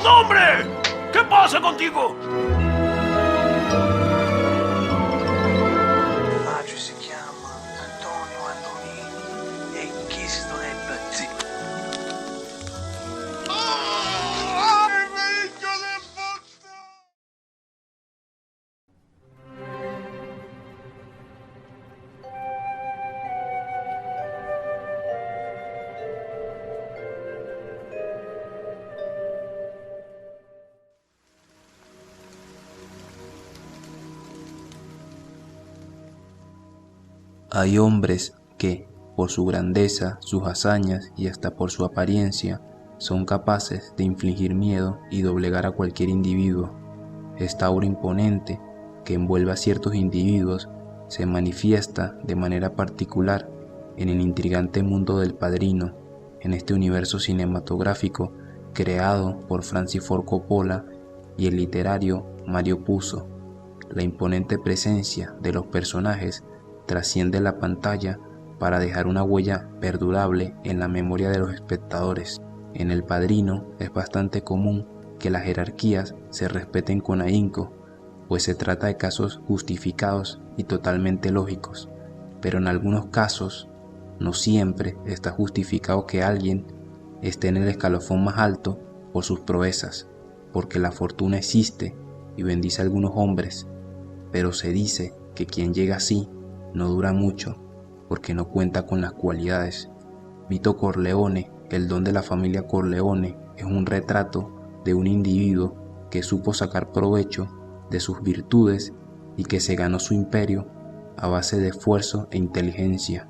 nombre! ¿Qué pasa contigo? Padre si chiama Antonio Andolini e questo è Bazzi. Hay hombres que, por su grandeza, sus hazañas y hasta por su apariencia, son capaces de infligir miedo y doblegar a cualquier individuo. Esta aura imponente que envuelve a ciertos individuos se manifiesta de manera particular en el intrigante mundo del Padrino, en este universo cinematográfico creado por Francis Ford Coppola y el literario Mario Puzo. La imponente presencia de los personajes trasciende la pantalla para dejar una huella perdurable en la memoria de los espectadores. En El Padrino es bastante común que las jerarquías se respeten con ahínco, pues se trata de casos justificados y totalmente lógicos, pero en algunos casos no siempre está justificado que alguien esté en el escalafón más alto por sus proezas, porque la fortuna existe y bendice a algunos hombres, pero se dice que quien llega así no dura mucho, porque no cuenta con las cualidades. Vito Corleone, el don de la familia Corleone, es un retrato de un individuo que supo sacar provecho de sus virtudes y que se ganó su imperio a base de esfuerzo e inteligencia.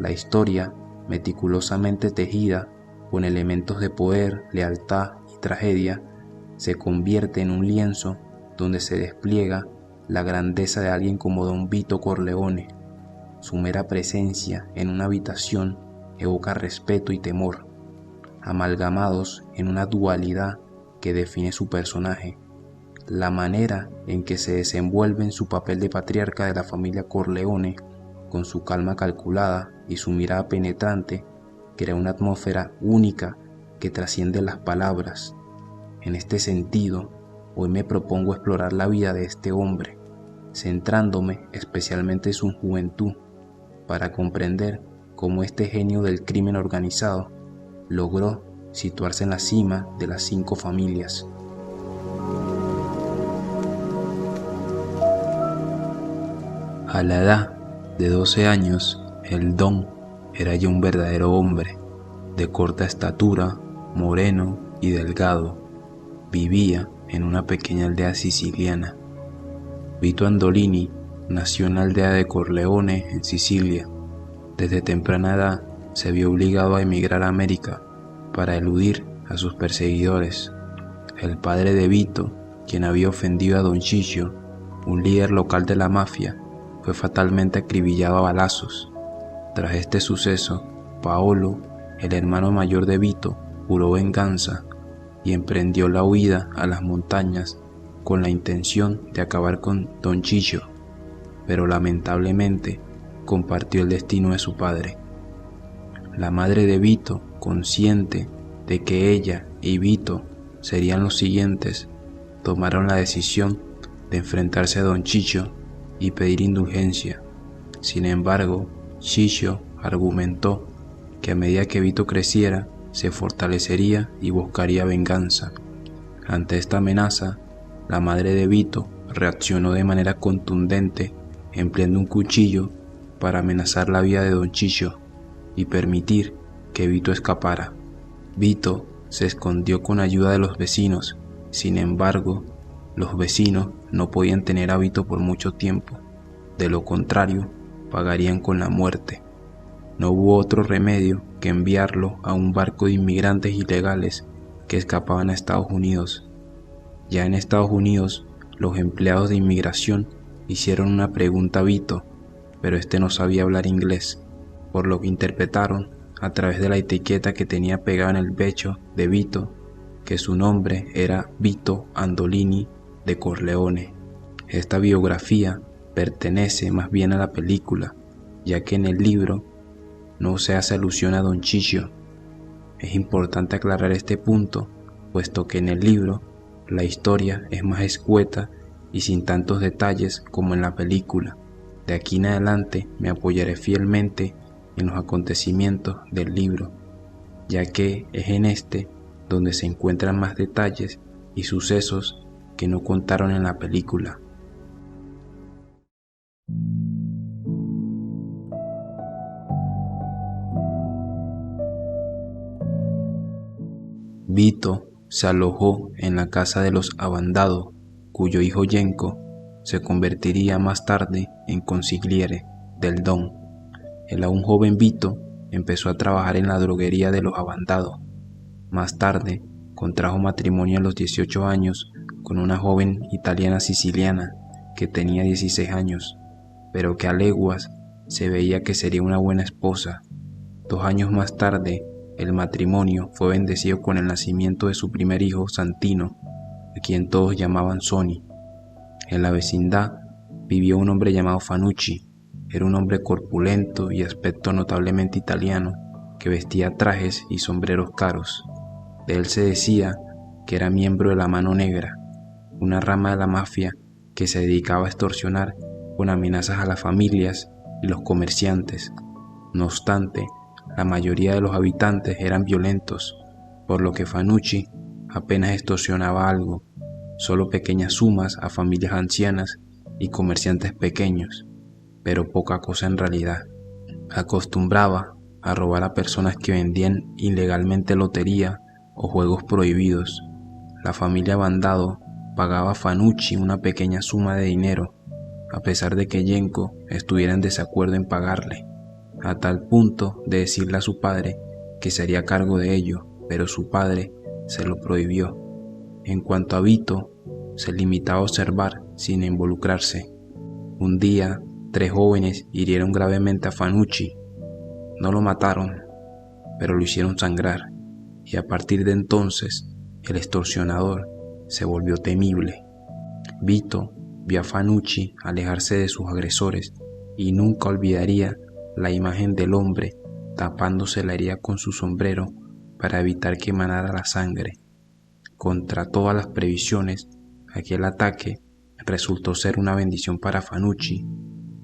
La historia, meticulosamente tejida con elementos de poder, lealtad y tragedia, se convierte en un lienzo donde se despliega la grandeza de alguien como Don Vito Corleone. Su mera presencia en una habitación evoca respeto y temor, amalgamados en una dualidad que define su personaje. La manera en que se desenvuelve en su papel de patriarca de la familia Corleone, con su calma calculada y su mirada penetrante, crea una atmósfera única que trasciende las palabras. En este sentido, hoy me propongo explorar la vida de este hombre, centrándome especialmente en su juventud, para comprender cómo este genio del crimen organizado logró situarse en la cima de las 5 familias. A la edad de 12 años, el Don era ya un verdadero hombre, de corta estatura, moreno y delgado. Vivía en una pequeña aldea siciliana. Vito Andolini nació en la aldea de Corleone, en Sicilia. Desde temprana edad se vio obligado a emigrar a América para eludir a sus perseguidores. El padre de Vito, quien había ofendido a Don Ciccio, un líder local de la mafia, fue fatalmente acribillado a balazos. Tras este suceso, Paolo, el hermano mayor de Vito, juró venganza y emprendió la huida a las montañas con la intención de acabar con Don Ciccio, pero lamentablemente compartió el destino de su padre. La madre de Vito, consciente de que ella y Vito serían los siguientes, tomaron la decisión de enfrentarse a Don Ciccio y pedir indulgencia. Sin embargo, Ciccio argumentó que a medida que Vito creciera, se fortalecería y buscaría venganza. Ante esta amenaza, la madre de Vito reaccionó de manera contundente, empleando un cuchillo para amenazar la vida de Don Ciccio y permitir que Vito escapara. Vito se escondió con ayuda de los vecinos. Sin embargo, los vecinos no podían tener a Vito por mucho tiempo. De lo contrario, pagarían con la muerte. No hubo otro remedio que enviarlo a un barco de inmigrantes ilegales que escapaban a Estados Unidos. Ya en Estados Unidos, los empleados de inmigración hicieron una pregunta a Vito, pero este no sabía hablar inglés, por lo que interpretaron, a través de la etiqueta que tenía pegada en el pecho de Vito, que su nombre era Vito Andolini de Corleone. Esta biografía pertenece más bien a la película, ya que en el libro no se hace alusión a Don Ciccio. Es importante aclarar este punto, puesto que en el libro la historia es más escueta y sin tantos detalles como en la película. De aquí en adelante me apoyaré fielmente en los acontecimientos del libro, ya que es en este donde se encuentran más detalles y sucesos que no contaron en la película. Vito se alojó en la casa de los Abandado, cuyo hijo Jenko se convertiría más tarde en consigliere del Don. El aún joven Vito empezó a trabajar en la droguería de los Abandado. Más tarde contrajo matrimonio a los 18 años con una joven italiana siciliana que tenía 16 años, pero que a leguas se veía que sería una buena esposa. 2 años más tarde, el matrimonio fue bendecido con el nacimiento de su primer hijo, Santino, a quien todos llamaban Sony. En la vecindad vivió un hombre llamado Fanucci. Era un hombre corpulento y aspecto notablemente italiano, que vestía trajes y sombreros caros. De él se decía que era miembro de la Mano Negra, una rama de la mafia que se dedicaba a extorsionar con amenazas a las familias y los comerciantes. No obstante, la mayoría de los habitantes eran violentos, por lo que Fanucci apenas extorsionaba algo, solo pequeñas sumas a familias ancianas y comerciantes pequeños, pero poca cosa en realidad. Acostumbraba a robar a personas que vendían ilegalmente lotería o juegos prohibidos. La familia Bandado pagaba a Fanucci una pequeña suma de dinero, a pesar de que Jenko estuviera en desacuerdo en pagarle, a tal punto de decirle a su padre que se haría cargo de ello, pero su padre se lo prohibió. En cuanto a Vito, se limitaba a observar sin involucrarse. Un día, 3 jóvenes hirieron gravemente a Fanucci. No lo mataron, pero lo hicieron sangrar, y a partir de entonces, el extorsionador se volvió temible. Vito vio a Fanucci alejarse de sus agresores y nunca olvidaría la imagen del hombre tapándose la herida con su sombrero para evitar que emanara la sangre. Contra todas las previsiones, aquel ataque resultó ser una bendición para Fanucci.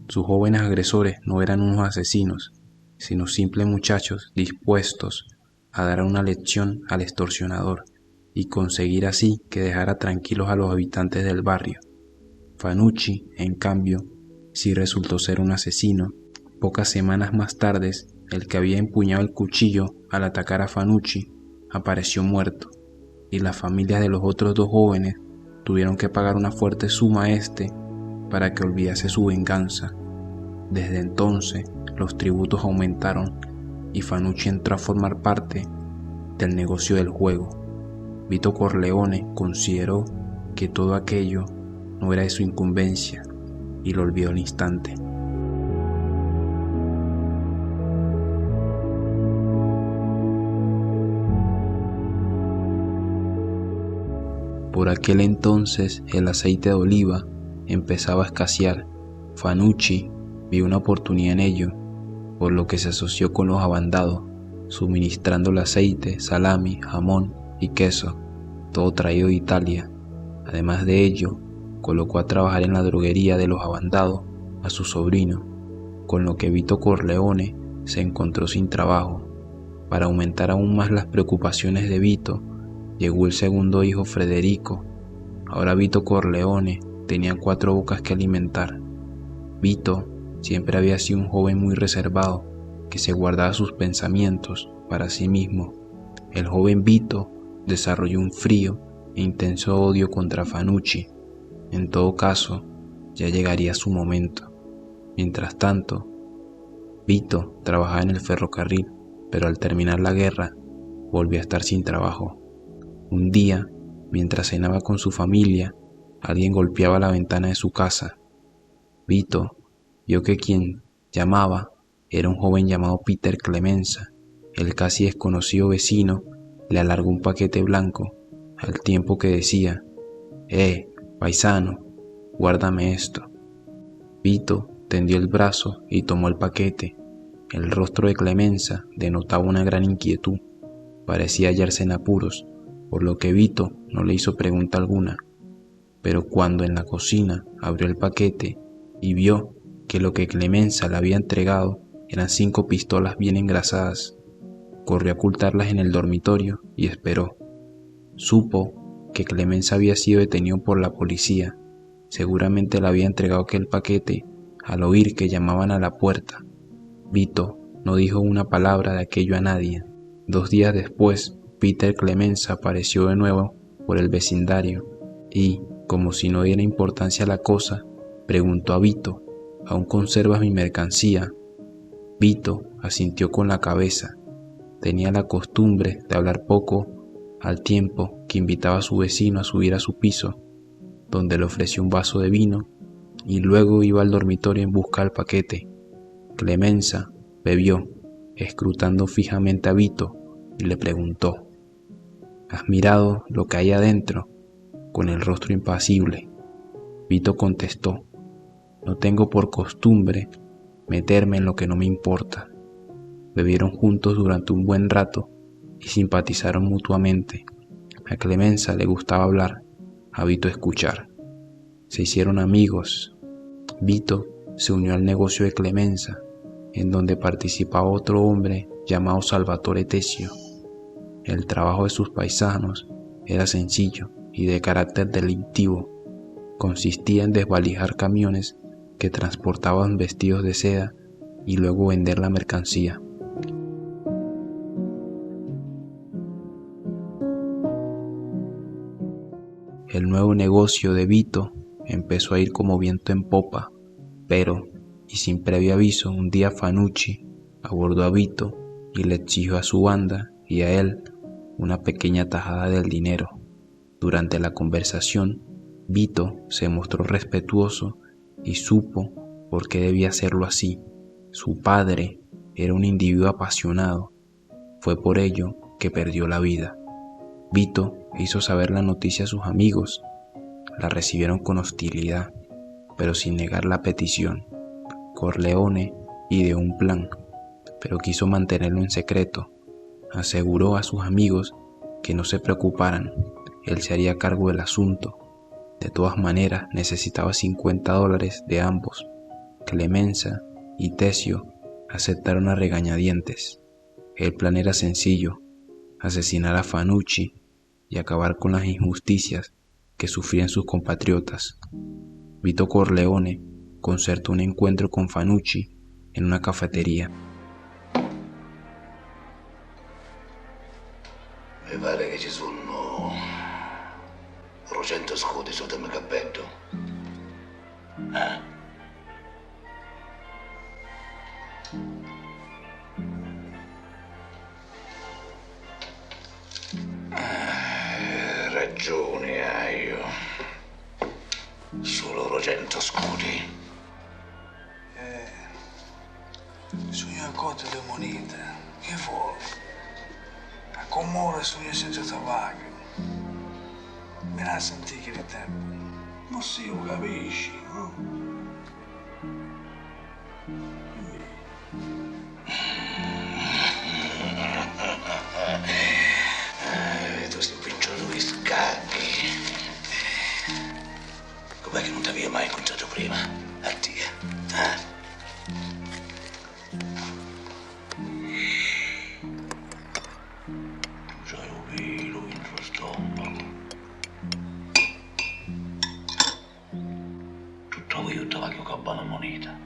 Sus jóvenes agresores no eran unos asesinos, sino simples muchachos dispuestos a dar una lección al extorsionador y conseguir así que dejara tranquilos a los habitantes del barrio. Fanucci, en cambio, sí resultó ser un asesino. Pocas semanas más tarde, el que había empuñado el cuchillo al atacar a Fanucci apareció muerto, y las familias de los otros 2 jóvenes tuvieron que pagar una fuerte suma a este para que olvidase su venganza. Desde entonces, los tributos aumentaron y Fanucci entró a formar parte del negocio del juego. Vito Corleone consideró que todo aquello no era de su incumbencia y lo olvidó al instante. Por aquel entonces el aceite de oliva empezaba a escasear. Fanucci vio una oportunidad en ello, por lo que se asoció con los Abandados, suministrando el aceite, salami, jamón y queso, todo traído de Italia. Además de ello, colocó a trabajar en la droguería de los Abandados a su sobrino, con lo que Vito Corleone se encontró sin trabajo. Para aumentar aún más las preocupaciones de Vito, llegó el segundo hijo, Federico. Ahora Vito Corleone tenía 4 bocas que alimentar. Vito siempre había sido un joven muy reservado, que se guardaba sus pensamientos para sí mismo. El joven Vito desarrolló un frío e intenso odio contra Fanucci. En todo caso, ya llegaría su momento. Mientras tanto, Vito trabajaba en el ferrocarril, pero al terminar la guerra, volvió a estar sin trabajo. Un día, mientras cenaba con su familia, alguien golpeaba la ventana de su casa. Vito vio que quien llamaba era un joven llamado Peter Clemenza. El casi desconocido vecino le alargó un paquete blanco, al tiempo que decía: paisano, guárdame esto. Vito tendió el brazo y tomó el paquete. El rostro de Clemenza denotaba una gran inquietud. Parecía hallarse en apuros, por lo que Vito no le hizo pregunta alguna. Pero cuando en la cocina abrió el paquete y vio que lo que Clemenza le había entregado eran 5 pistolas bien engrasadas, corrió a ocultarlas en el dormitorio y esperó. Supo que Clemenza había sido detenido por la policía. Seguramente le había entregado aquel paquete al oír que llamaban a la puerta. Vito no dijo una palabra de aquello a nadie. 2 días después, Peter Clemenza apareció de nuevo por el vecindario y, como si no diera importancia a la cosa, preguntó a Vito: ¿aún conservas mi mercancía? Vito asintió con la cabeza. Tenía la costumbre de hablar poco, al tiempo que invitaba a su vecino a subir a su piso, donde le ofreció un vaso de vino y luego iba al dormitorio en busca del paquete. Clemenza bebió, escrutando fijamente a Vito, y le preguntó: ¿has mirado lo que hay adentro? Con el rostro impasible. Vito contestó: no tengo por costumbre meterme en lo que no me importa. Bebieron juntos durante un buen rato y simpatizaron mutuamente. A Clemenza le gustaba hablar, a Vito escuchar. Se hicieron amigos. Vito se unió al negocio de Clemenza, en donde participaba otro hombre llamado Salvatore Tessio. El trabajo de sus paisanos era sencillo y de carácter delictivo. Consistía en desvalijar camiones que transportaban vestidos de seda y luego vender la mercancía. El nuevo negocio de Vito empezó a ir como viento en popa, pero, y sin previo aviso, un día Fanucci abordó a Vito y le exigió a su banda y a él una pequeña tajada del dinero. Durante la conversación, Vito se mostró respetuoso y supo por qué debía hacerlo así. Su padre era un individuo apasionado. Fue por ello que perdió la vida. Vito hizo saber la noticia a sus amigos. La recibieron con hostilidad, pero sin negar la petición. Corleone ideó un plan, pero quiso mantenerlo en secreto. Aseguró a sus amigos que no se preocuparan, él se haría cargo del asunto. De todas maneras, necesitaba $50 de ambos. Clemenza y Tessio aceptaron a regañadientes. El plan era sencillo: asesinar a Fanucci y acabar con las injusticias que sufrían sus compatriotas. Vito Corleone concertó un encuentro con Fanucci en una cafetería. Mi pare che ci sono 200 scudi sotto il mio cappello. Ragione hai io. Solo 200 scudi. Sogno a conto le monete. Che vuoi? A comore sogno senza tabaco. Me la senti che di tempo. Ma sì, lo capisci, no? Tu sei un piccolo di scacchi. Com'è che non ti avevo mai incontrato prima? A te, C'hai un velo in tuo stomaco. Tutto io te voglio cappare una moneta.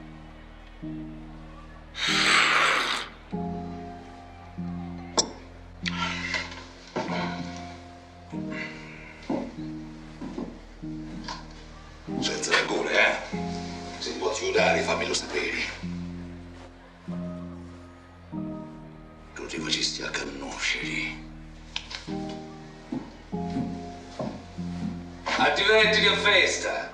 Senza rancore, Se mi può aiutare, fammelo sapere. Tu ti facesti a conoscere. Divertiti a festa!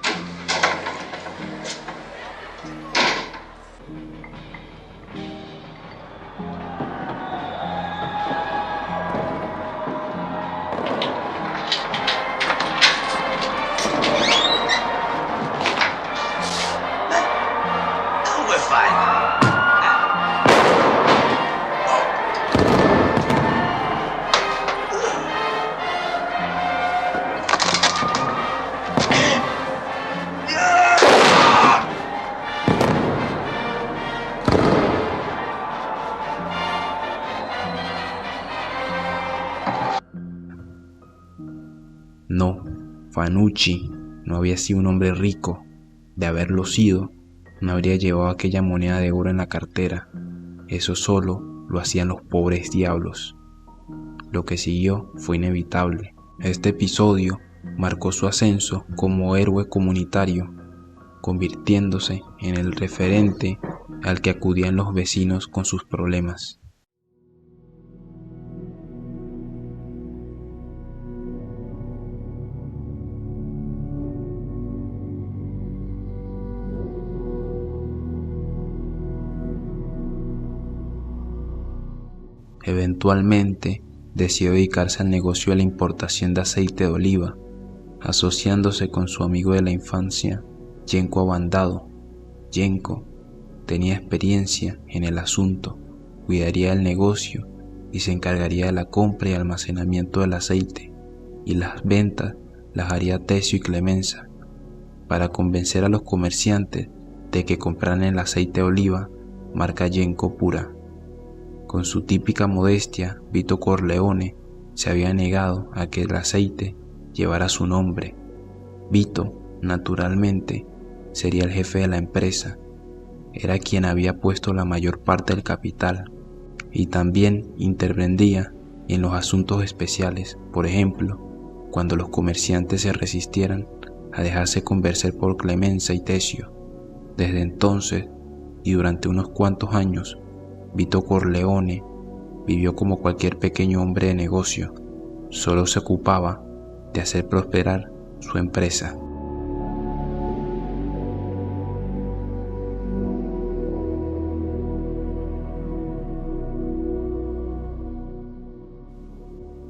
Come fai? No, Fanucci no había sido un hombre rico. De haberlo sido, no habría llevado aquella moneda de oro en la cartera. Eso solo lo hacían los pobres diablos. Lo que siguió fue inevitable. Este episodio marcó su ascenso como héroe comunitario, convirtiéndose en el referente al que acudían los vecinos con sus problemas. Eventualmente decidió dedicarse al negocio de la importación de aceite de oliva, asociándose con su amigo de la infancia, Jenko Abandado. Jenko tenía experiencia en el asunto, cuidaría del negocio y se encargaría de la compra y almacenamiento del aceite, y las ventas las haría Tesio y Clemenza, para convencer a los comerciantes de que compraran el aceite de oliva marca Jenko pura. Con su típica modestia, Vito Corleone se había negado a que el aceite llevara su nombre. Vito, naturalmente, sería el jefe de la empresa. Era quien había puesto la mayor parte del capital y también intervendría en los asuntos especiales, por ejemplo, cuando los comerciantes se resistieran a dejarse convencer por Clemenza y Tesio. Desde entonces y durante unos cuantos años, Vito Corleone vivió como cualquier pequeño hombre de negocio. Solo se ocupaba de hacer prosperar su empresa.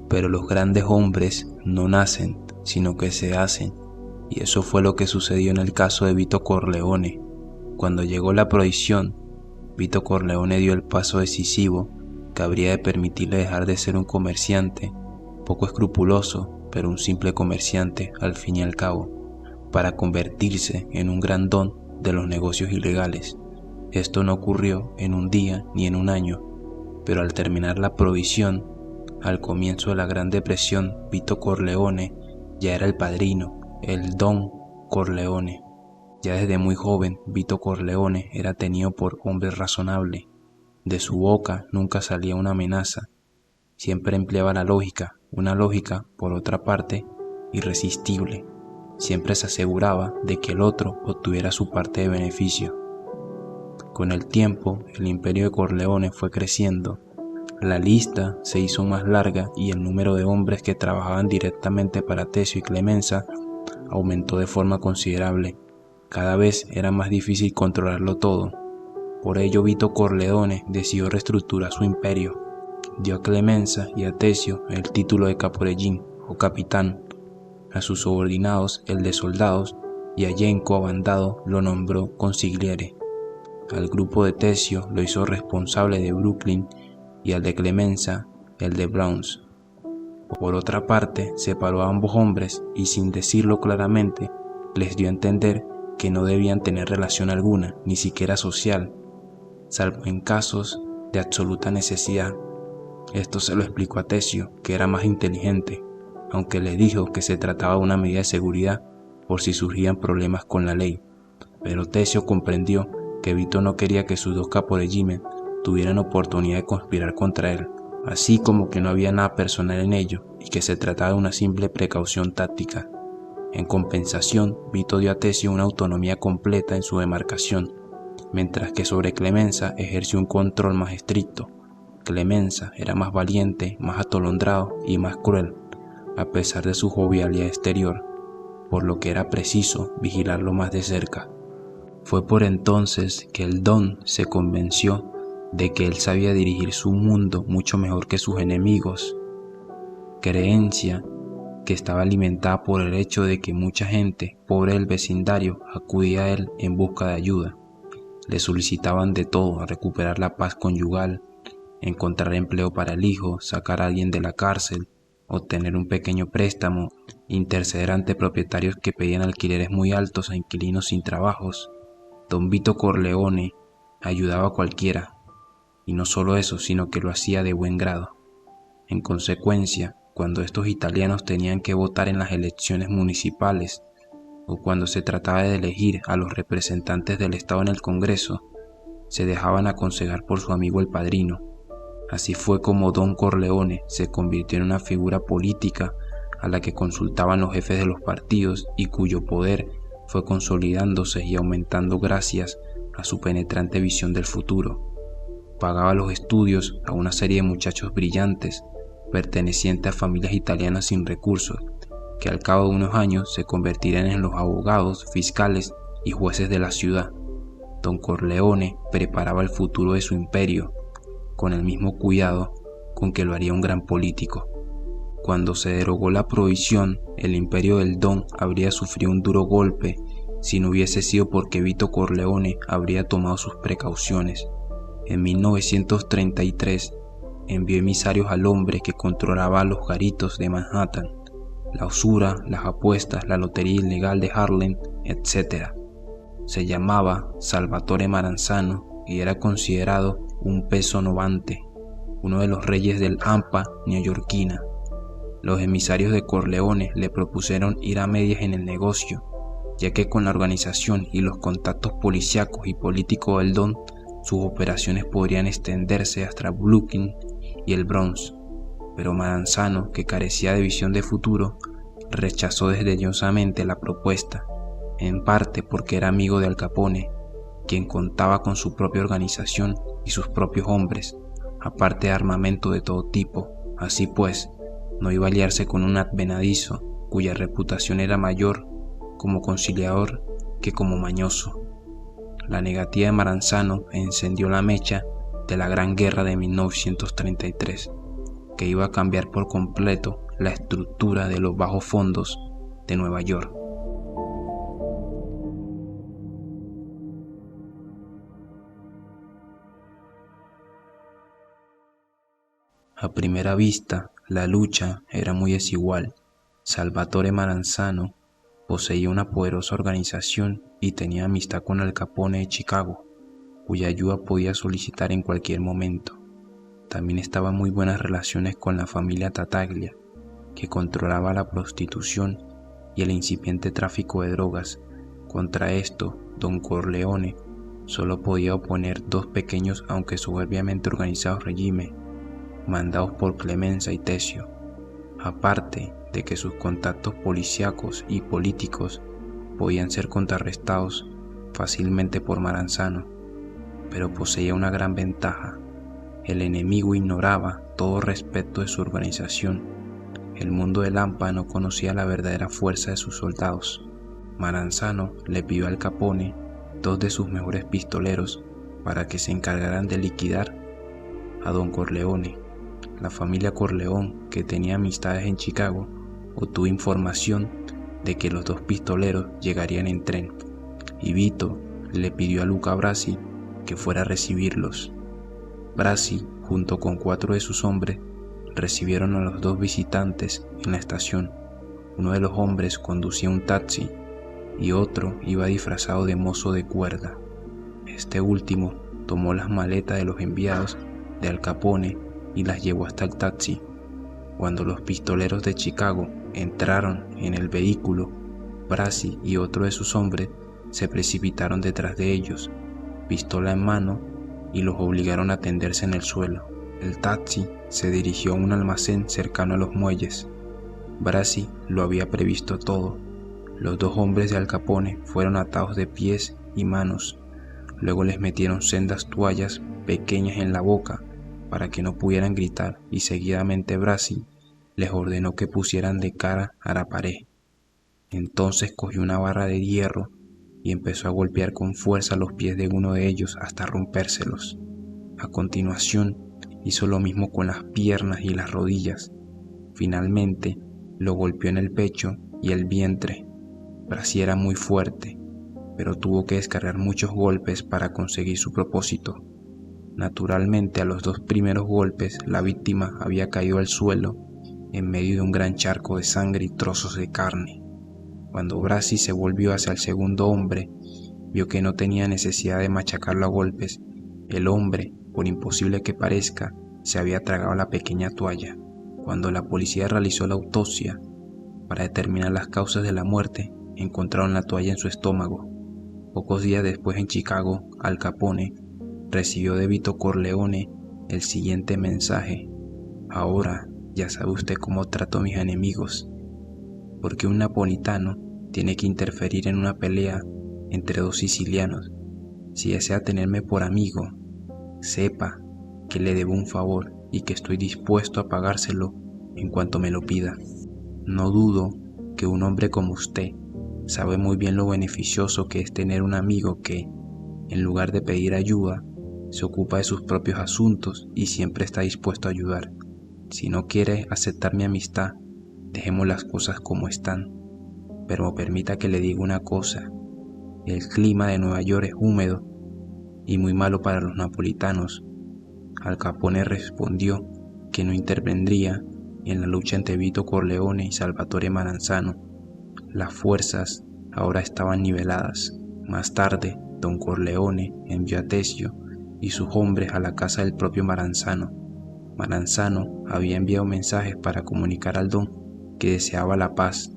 Pero los grandes hombres no nacen, sino que se hacen, y eso fue lo que sucedió en el caso de Vito Corleone. Cuando llegó la prohibición, Vito Corleone dio el paso decisivo que habría de permitirle dejar de ser un comerciante, poco escrupuloso, pero un simple comerciante al fin y al cabo, para convertirse en un gran don de los negocios ilegales. Esto no ocurrió en un día ni en un año, pero al terminar la prohibición, al comienzo de la Gran Depresión, Vito Corleone ya era el padrino, el Don Corleone. Ya desde muy joven, Vito Corleone era tenido por hombre razonable. De su boca nunca salía una amenaza. Siempre empleaba la lógica, una lógica, por otra parte, irresistible. Siempre se aseguraba de que el otro obtuviera su parte de beneficio. Con el tiempo, el imperio de Corleone fue creciendo. La lista se hizo más larga y el número de hombres que trabajaban directamente para Tesio y Clemenza aumentó de forma considerable. Cada vez era más difícil controlarlo todo. Por ello Vito Corleone decidió reestructurar su imperio. Dio a Clemenza y a Tesio el título de caporellín o capitán, a sus subordinados el de soldados y a Jenko Abandado lo nombró consigliere. Al grupo de Tesio lo hizo responsable de Brooklyn y al de Clemenza el de Bronx. Por otra parte, separó a ambos hombres y sin decirlo claramente les dio a entender que no debían tener relación alguna, ni siquiera social, salvo en casos de absoluta necesidad. Esto se lo explicó a Tesio, que era más inteligente, aunque le dijo que se trataba de una medida de seguridad por si surgían problemas con la ley. Pero Tesio comprendió que Vito no quería que sus dos caporregímenes tuvieran oportunidad de conspirar contra él, así como que no había nada personal en ello y que se trataba de una simple precaución táctica. En compensación, Vito dio a Tesio una autonomía completa en su demarcación, mientras que sobre Clemenza ejerció un control más estricto. Clemenza era más valiente, más atolondrado y más cruel, a pesar de su jovialidad exterior, por lo que era preciso vigilarlo más de cerca. Fue por entonces que el Don se convenció de que él sabía dirigir su mundo mucho mejor que sus enemigos, creencia que estaba alimentada por el hecho de que mucha gente pobre del vecindario acudía a él en busca de ayuda. Le solicitaban de todo: recuperar la paz conyugal, encontrar empleo para el hijo, sacar a alguien de la cárcel, obtener un pequeño préstamo, interceder ante propietarios que pedían alquileres muy altos a inquilinos sin trabajos. Don Vito Corleone ayudaba a cualquiera, y no solo eso, sino que lo hacía de buen grado. En consecuencia, cuando estos italianos tenían que votar en las elecciones municipales o cuando se trataba de elegir a los representantes del Estado en el Congreso, se dejaban aconsejar por su amigo el padrino. Así fue como Don Corleone se convirtió en una figura política a la que consultaban los jefes de los partidos y cuyo poder fue consolidándose y aumentando gracias a su penetrante visión del futuro. Pagaba los estudios a una serie de muchachos brillantes, pertenecientes a familias italianas sin recursos, que al cabo de unos años se convertirían en los abogados, fiscales y jueces de la ciudad. Don Corleone preparaba el futuro de su imperio, con el mismo cuidado con que lo haría un gran político. Cuando se derogó la prohibición, el imperio del Don habría sufrido un duro golpe si no hubiese sido porque Vito Corleone habría tomado sus precauciones. En 1933 envió emisarios al hombre que controlaba los garitos de Manhattan, la usura, las apuestas, la lotería ilegal de Harlem, etc. Se llamaba Salvatore Maranzano y era considerado un peso novante, uno de los reyes del hampa neoyorquina. Los emisarios de Corleone le propusieron ir a medias en el negocio, ya que con la organización y los contactos policíacos y políticos del Don, sus operaciones podrían extenderse hasta Brooklyn y el Bronx. Pero Maranzano, que carecía de visión de futuro, rechazó desdeñosamente la propuesta, en parte porque era amigo de Al Capone, quien contaba con su propia organización y sus propios hombres, aparte de armamento de todo tipo. Así pues, no iba a aliarse con un advenedizo cuya reputación era mayor como conciliador que como mañoso. La negativa de Maranzano encendió la mecha de la Gran Guerra de 1933, que iba a cambiar por completo la estructura de los bajos fondos de Nueva York. A primera vista, la lucha era muy desigual. Salvatore Maranzano poseía una poderosa organización y tenía amistad con Al Capone de Chicago, cuya ayuda podía solicitar en cualquier momento. También estaban muy buenas relaciones con la familia Tattaglia, que controlaba la prostitución y el incipiente tráfico de drogas. Contra esto, Don Corleone solo podía oponer dos pequeños aunque soberbiamente organizados regímenes, mandados por Clemenza y Tesio, aparte de que sus contactos policíacos y políticos podían ser contrarrestados fácilmente por Maranzano, pero poseía una gran ventaja: el enemigo ignoraba todo respecto de su organización. El mundo del hampa no conocía la verdadera fuerza de sus soldados. Maranzano le pidió a Al Capone dos de sus mejores pistoleros para que se encargaran de liquidar a Don Corleone. La familia Corleone, que tenía amistades en Chicago, obtuvo información de que los dos pistoleros llegarían en tren, y Vito le pidió a Luca Brasi que fuera a recibirlos. Brasi, junto con 4 de sus hombres, recibieron a los dos visitantes en la estación. Uno de los hombres conducía un taxi y otro iba disfrazado de mozo de cuerda. Este último tomó las maletas de los enviados de Al Capone y las llevó hasta el taxi. Cuando los pistoleros de Chicago entraron en el vehículo, Brasi y otro de sus hombres se precipitaron detrás de ellos, pistola en mano, y los obligaron a tenderse en el suelo. El taxi se dirigió a un almacén cercano a los muelles. Brasi lo había previsto todo. Los dos hombres de Al Capone fueron atados de pies y manos. Luego les metieron sendas toallas pequeñas en la boca para que no pudieran gritar, y seguidamente Brasi les ordenó que pusieran de cara a la pared. Entonces cogió una barra de hierro y empezó a golpear con fuerza los pies de uno de ellos hasta rompérselos. A continuación hizo lo mismo con las piernas y las rodillas. Finalmente lo golpeó en el pecho y el vientre. Brasi era muy fuerte, pero tuvo que descargar muchos golpes para conseguir su propósito. Naturalmente, a los 2 primeros golpes la víctima había caído al suelo en medio de un gran charco de sangre y trozos de carne. Cuando Brasi se volvió hacia el segundo hombre, vio que no tenía necesidad de machacarlo a golpes. El hombre, por imposible que parezca, se había tragado la pequeña toalla. Cuando la policía realizó la autopsia para determinar las causas de la muerte, encontraron la toalla en su estómago. Pocos días después en Chicago, Al Capone recibió de Vito Corleone el siguiente mensaje: ahora ya sabe usted cómo trato a mis enemigos, porque un napolitano tiene que interferir en una pelea entre dos sicilianos. Si desea tenerme por amigo, sepa que le debo un favor y que estoy dispuesto a pagárselo en cuanto me lo pida. No dudo que un hombre como usted sabe muy bien lo beneficioso que es tener un amigo que, en lugar de pedir ayuda, se ocupa de sus propios asuntos y siempre está dispuesto a ayudar. Si no quiere aceptar mi amistad, dejemos las cosas como están. Pero permita que le diga una cosa: el clima de Nueva York es húmedo y muy malo para los napolitanos. Al Capone respondió que no intervendría en la lucha entre Vito Corleone y Salvatore Maranzano. Las fuerzas ahora estaban niveladas. Más tarde, Don Corleone envió a Tessio y sus hombres a la casa del propio Maranzano. Maranzano había enviado mensajes para comunicar al Don que deseaba la paz.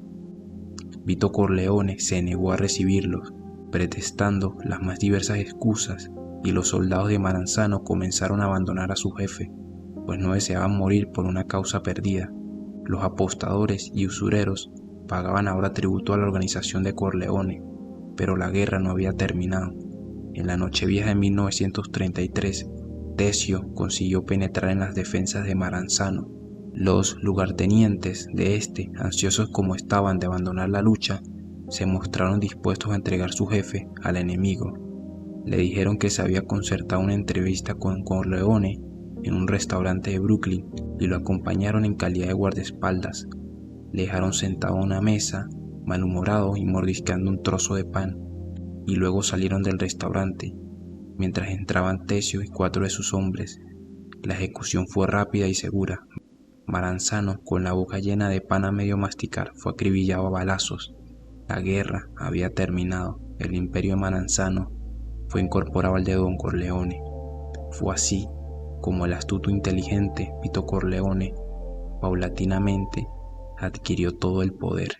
Vito Corleone se negó a recibirlos, pretextando las más diversas excusas, y los soldados de Maranzano comenzaron a abandonar a su jefe, pues no deseaban morir por una causa perdida. Los apostadores y usureros pagaban ahora tributo a la organización de Corleone, pero la guerra no había terminado. En la Nochevieja de 1933, Tessio consiguió penetrar en las defensas de Maranzano. Los lugartenientes de este, ansiosos como estaban de abandonar la lucha, se mostraron dispuestos a entregar su jefe al enemigo. Le dijeron que se había concertado una entrevista con Corleone en un restaurante de Brooklyn y lo acompañaron en calidad de guardaespaldas. Le dejaron sentado a una mesa, malhumorado y mordisqueando un trozo de pan, y luego salieron del restaurante. Mientras entraban Tessio y 4 de sus hombres, la ejecución fue rápida y segura. Maranzano, con la boca llena de pan a medio masticar, fue acribillado a balazos. La guerra había terminado. El imperio de Maranzano fue incorporado al de Don Corleone. Fue así como el astuto e inteligente Vito Corleone paulatinamente adquirió todo el poder.